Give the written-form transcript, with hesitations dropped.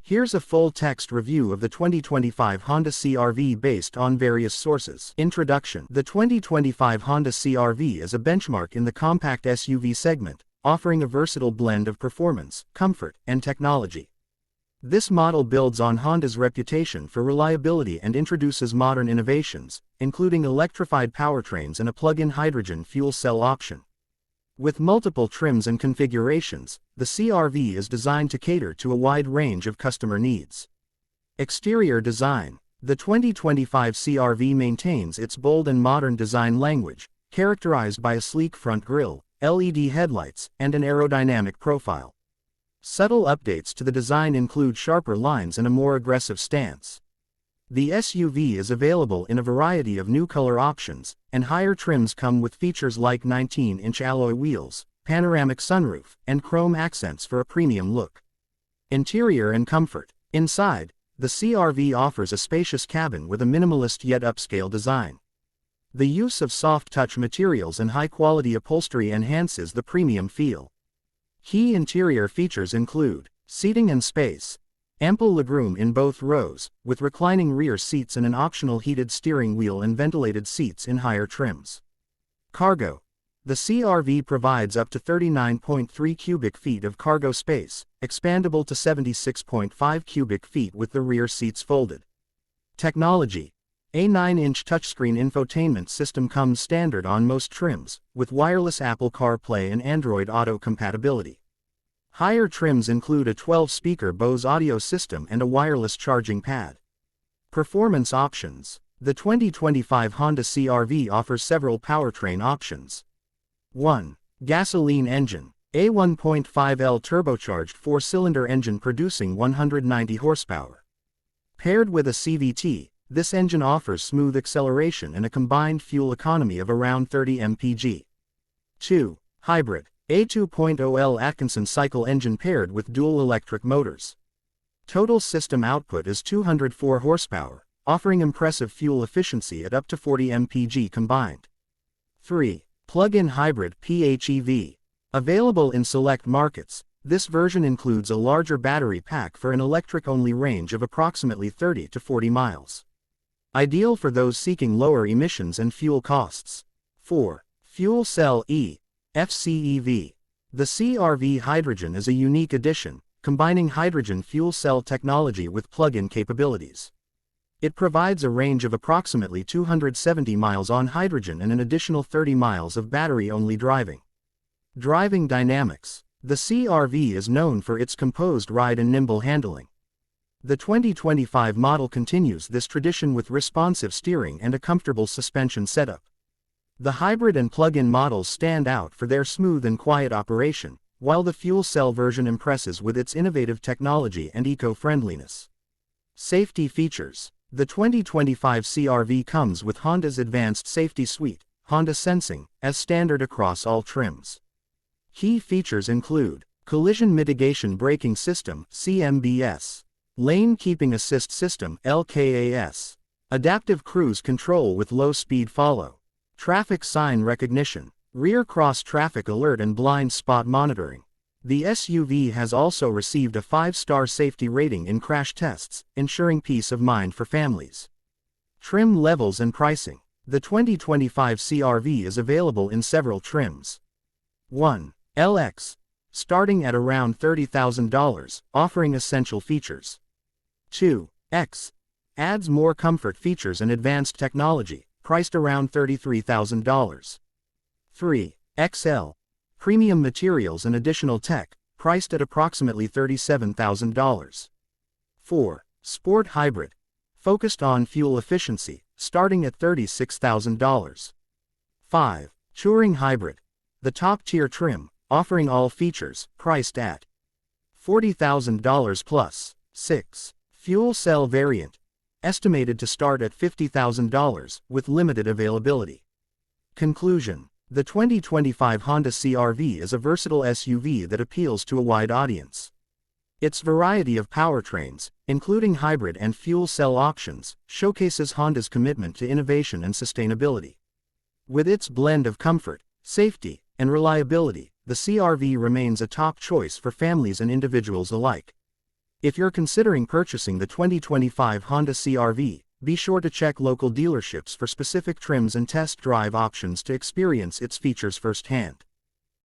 Here's a full-text review of the 2025 Honda CR-V based on various sources. Introduction. The 2025 Honda CR-V is a benchmark in the compact SUV segment, offering a versatile blend of performance, comfort, and technology. This model builds on Honda's reputation for reliability and introduces modern innovations, including electrified powertrains and a plug-in hydrogen fuel cell option. With multiple trims and configurations, the CR-V is designed to cater to a wide range of customer needs. Exterior design. The 2025 CR-V maintains its bold and modern design language, characterized by a sleek front grille, LED headlights, and an aerodynamic profile. Subtle updates to the design include sharper lines and a more aggressive stance. The SUV is available in a variety of new color options, and higher trims come with features like 19-inch alloy wheels, panoramic sunroof, and chrome accents for a premium look. Interior and comfort. Inside, the CR-V offers a spacious cabin with a minimalist yet upscale design. The use of soft-touch materials and high-quality upholstery enhances the premium feel. Key interior features include seating and space. Ample legroom in both rows, with reclining rear seats and an optional heated steering wheel and ventilated seats in higher trims. Cargo. The CR-V provides up to 39.3 cubic feet of cargo space, expandable to 76.5 cubic feet with the rear seats folded. Technology. A 9-inch touchscreen infotainment system comes standard on most trims, with wireless Apple CarPlay and Android Auto compatibility. Higher trims include a 12-speaker Bose audio system and a wireless charging pad. Performance options. The 2025 Honda CR-V offers several powertrain options. 1. Gasoline engine. A 1.5L turbocharged 4-cylinder engine producing 190 horsepower. Paired with a CVT, this engine offers smooth acceleration and a combined fuel economy of around 30 mpg. 2. Hybrid. A 2.0L Atkinson cycle engine paired with dual electric motors. Total system output is 204 horsepower, offering impressive fuel efficiency at up to 40 mpg combined. 3. Plug-in hybrid PHEV. Available in select markets, this version includes a larger battery pack for an electric-only range of approximately 30 to 40 miles. Ideal for those seeking lower emissions and fuel costs. 4. Fuel Cell E. FCEV. The CR-V Hydrogen is a unique addition, combining hydrogen fuel cell technology with plug-in capabilities. It provides a range of approximately 270 miles on hydrogen and an additional 30 miles of battery-only driving. Driving dynamics. The CR-V is known for its composed ride and nimble handling. The 2025 model continues this tradition with responsive steering and a comfortable suspension setup. The hybrid and plug-in models stand out for their smooth and quiet operation, while the fuel cell version impresses with its innovative technology and eco-friendliness. Safety features. The 2025 CR-V comes with Honda's advanced safety suite, Honda Sensing, as standard across all trims. Key features include collision mitigation braking system (CMBS), lane keeping assist system (LKAS), adaptive cruise control with low-speed follow, traffic sign recognition, rear cross traffic alert and blind spot monitoring. The SUV has also received a 5-star safety rating in crash tests, ensuring peace of mind for families. Trim levels and pricing. The 2025 CR-V is available in several trims. 1. LX. Starting at around $30,000, offering essential features. 2. X. Adds more comfort features and advanced technology, priced around $33,000. 3. XL. Premium materials and additional tech, priced at approximately $37,000. 4. Sport Hybrid. Focused on fuel efficiency, starting at $36,000. 5. Touring Hybrid. The top-tier trim, offering all features, priced at $40,000 plus. 6. Fuel Cell Variant. Estimated to start at $50,000, with limited availability. Conclusion. The 2025 Honda CR-V is a versatile SUV that appeals to a wide audience. Its variety of powertrains, including hybrid and fuel cell options, showcases Honda's commitment to innovation and sustainability. With its blend of comfort, safety, and reliability, the CR-V remains a top choice for families and individuals alike. If you're considering purchasing the 2025 Honda CR-V, be sure to check local dealerships for specific trims and test drive options to experience its features firsthand.